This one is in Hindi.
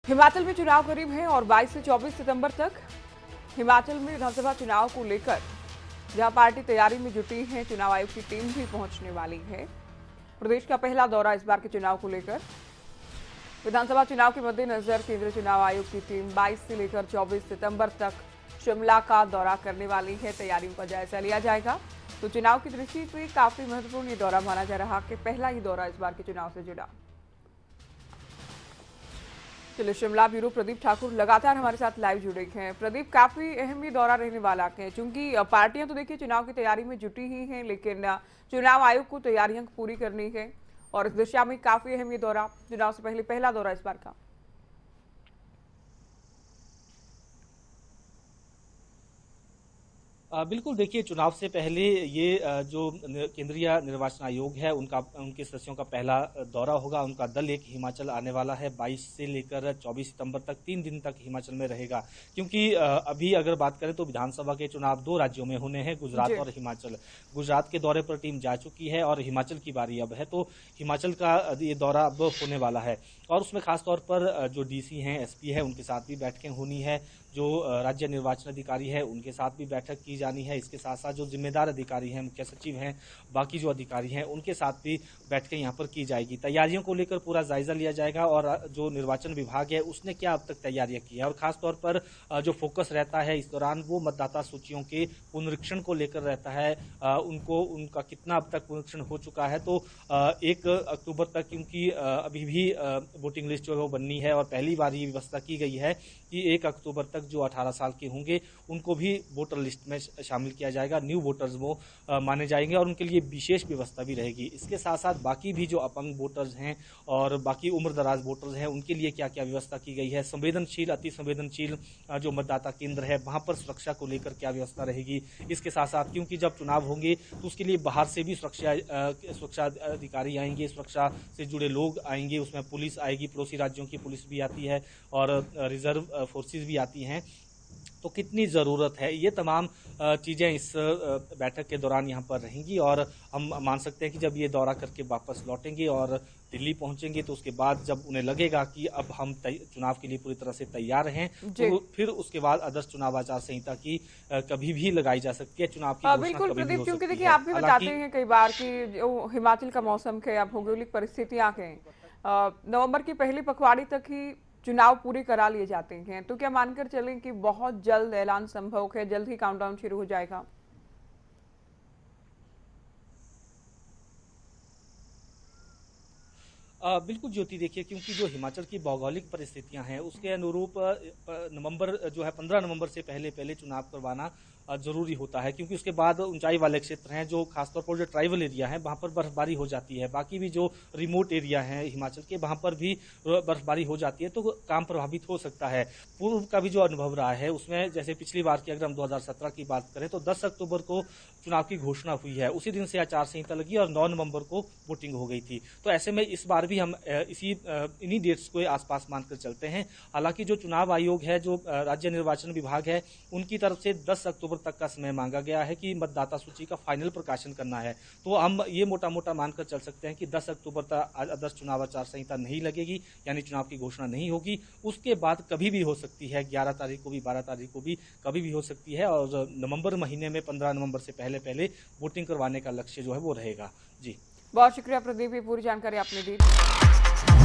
हिमाचल में चुनाव करीब है और 22 से 24 सितंबर तक हिमाचल में विधानसभा चुनाव को लेकर जहां पार्टी तैयारी में जुटी है, चुनाव आयोग की टीम भी पहुंचने वाली है। प्रदेश का पहला दौरा इस बार के चुनाव को लेकर विधानसभा चुनाव के मद्देनजर केंद्रीय चुनाव आयोग की टीम 22 से लेकर 24 सितंबर तक शिमला का दौरा करने वाली है। तैयारियों का जायजा लिया जाएगा। तो चुनाव की दृष्टि से काफी महत्वपूर्ण ये दौरा माना जा रहा कि पहला ही दौरा इस बार के चुनाव से जुड़ा। चलिए, शिमला ब्यूरो प्रदीप ठाकुर लगातार हमारे साथ लाइव जुड़े हैं। प्रदीप, काफी अहम ये दौरा रहने वाला है क्योंकि पार्टियां तो देखिए चुनाव की तैयारी में जुटी ही हैं, लेकिन चुनाव आयोग को तैयारियां पूरी करनी है और इस दिशा में काफी अहम ये दौरा, चुनाव से पहले पहला दौरा इस बार का। बिल्कुल, देखिए चुनाव से पहले ये जो केंद्रीय निर्वाचन आयोग है उनके सदस्यों का पहला दौरा होगा। उनका दल एक हिमाचल आने वाला है। 22 से लेकर 24 सितंबर तक 3 दिन तक हिमाचल में रहेगा, क्योंकि अभी अगर बात करें तो विधानसभा के चुनाव 2 राज्यों में होने हैं, गुजरात और हिमाचल। गुजरात के दौरे पर टीम जा चुकी है और हिमाचल की बारी अब है, तो हिमाचल का ये दौरा अब होने वाला है और उसमें खासतौर पर जो डीसी हैं, एसपी है, उनके साथ भी बैठकें होनी है। जो राज्य निर्वाचन अधिकारी है उनके साथ भी बैठक की जानी है। इसके साथ साथ जो जिम्मेदार अधिकारी हैं, मुख्य सचिव हैं, बाकी जो अधिकारी हैं, उनके साथ भी बैठकें यहाँ पर की जाएगी। तैयारियों को लेकर पूरा जायजा लिया जाएगा और जो निर्वाचन विभाग है उसने क्या अब तक तैयारियां की है और खासतौर पर जो फोकस रहता है इस दौरान वो मतदाता सूचियों के पुनरीक्षण को लेकर रहता है। उनका कितना अब तक पुनरीक्षण हो चुका है, तो 1 अक्टूबर तक, क्योंकि अभी भी वोटिंग लिस्ट जो है वो बननी है और पहली बार ये व्यवस्था की गई है कि 1 अक्टूबर तक जो 18 साल के होंगे उनको भी वोटर लिस्ट में शामिल किया जाएगा। न्यू वोटर्स वो माने जाएंगे और उनके लिए विशेष व्यवस्था भी रहेगी। इसके साथ साथ बाकी भी जो अपंग वोटर्स हैं और बाकी उम्रदराज वोटर्स हैं उनके लिए क्या क्या व्यवस्था की गई है। संवेदनशील, अति संवेदनशील जो मतदाता केंद्र है वहां पर सुरक्षा को लेकर क्या व्यवस्था रहेगी। इसके साथ साथ क्योंकि जब चुनाव होंगे तो उसके लिए बाहर से भी सुरक्षा अधिकारी आएंगे, सुरक्षा से जुड़े लोग आएंगे, उसमें पुलिस आएगी, पड़ोसी राज्यों की पुलिस भी आती है और रिजर्व फोर्सेस भी आती हैं। तो कितनी ज़रूरत है, ये तमाम चीज़ें इस बैठक के दौरान यहाँ पर रहेंगी और हम मान सकते हैं कि जब ये दौरा करके वापस लौटेंगे और दिल्ली पहुंचेंगे तो उसके बाद जब उन्हें लगेगा कि अब हम चुनाव के लिए पूरी तरह से तैयार हैं, तो फिर उसके बाद आदर्श चुनाव आचार संहिता की कभी भी लगाई जा सकती है। चुनाव की बिल्कुल प्रदीप, क्योंकि देखिए आप भी बताते हैं कई बार कि जो हिमाचल का मौसम है, अब भौगोलिक परिस्थितियां हैं, नवंबर की पहली पखवाड़ी तक ही चुनाव पूरे करा लिए जाते हैं, तो क्या मानकर चलें कि बहुत जल्द ऐलान संभव है, जल्द ही काउंटडाउन शुरू हो जाएगा? बिल्कुल ज्योति, देखिए क्योंकि जो हिमाचल की भौगोलिक परिस्थितियां हैं उसके अनुरूप नवंबर जो है 15 नवंबर से पहले पहले चुनाव करवाना जरूरी होता है, क्योंकि उसके बाद ऊंचाई वाले क्षेत्र हैं, जो खासतौर पर जो ट्राइबल एरिया है वहां पर बर्फबारी हो जाती है। बाकी भी जो रिमोट एरिया है हिमाचल के वहां पर भी बर्फबारी हो जाती है, तो काम प्रभावित हो सकता है। पूर्व का भी जो अनुभव रहा है उसमें जैसे पिछली बार की अगर हम 2017 की बात करें तो 10 अक्टूबर को चुनाव की घोषणा हुई है, उसी दिन से आचार संहिता लगी और 9 नवंबर को वोटिंग हो गई थी। तो ऐसे में इस बार भी हम इन्हीं डेट्स को आसपास मानकर चलते हैं। हालांकि जो चुनाव आयोग है, जो राज्य निर्वाचन विभाग है, उनकी तरफ से 10 अक्टूबर तक का समय मांगा गया है कि मतदाता सूची का फाइनल प्रकाशन करना है। तो हम ये मोटा मोटा मानकर चल सकते हैं कि 10 अक्टूबर तक आदर्श चुनाव आचार संहिता नहीं लगेगी, यानी चुनाव की घोषणा नहीं होगी। उसके बाद कभी भी हो सकती है, 11 तारीख को भी, 12 तारीख को भी, कभी भी हो सकती है और नवंबर महीने में 15 नवंबर से पहले पहले वोटिंग करवाने का लक्ष्य जो है वो रहेगा। जी, बहुत शुक्रिया प्रदीप, ये पूरी जानकारी आपने दी।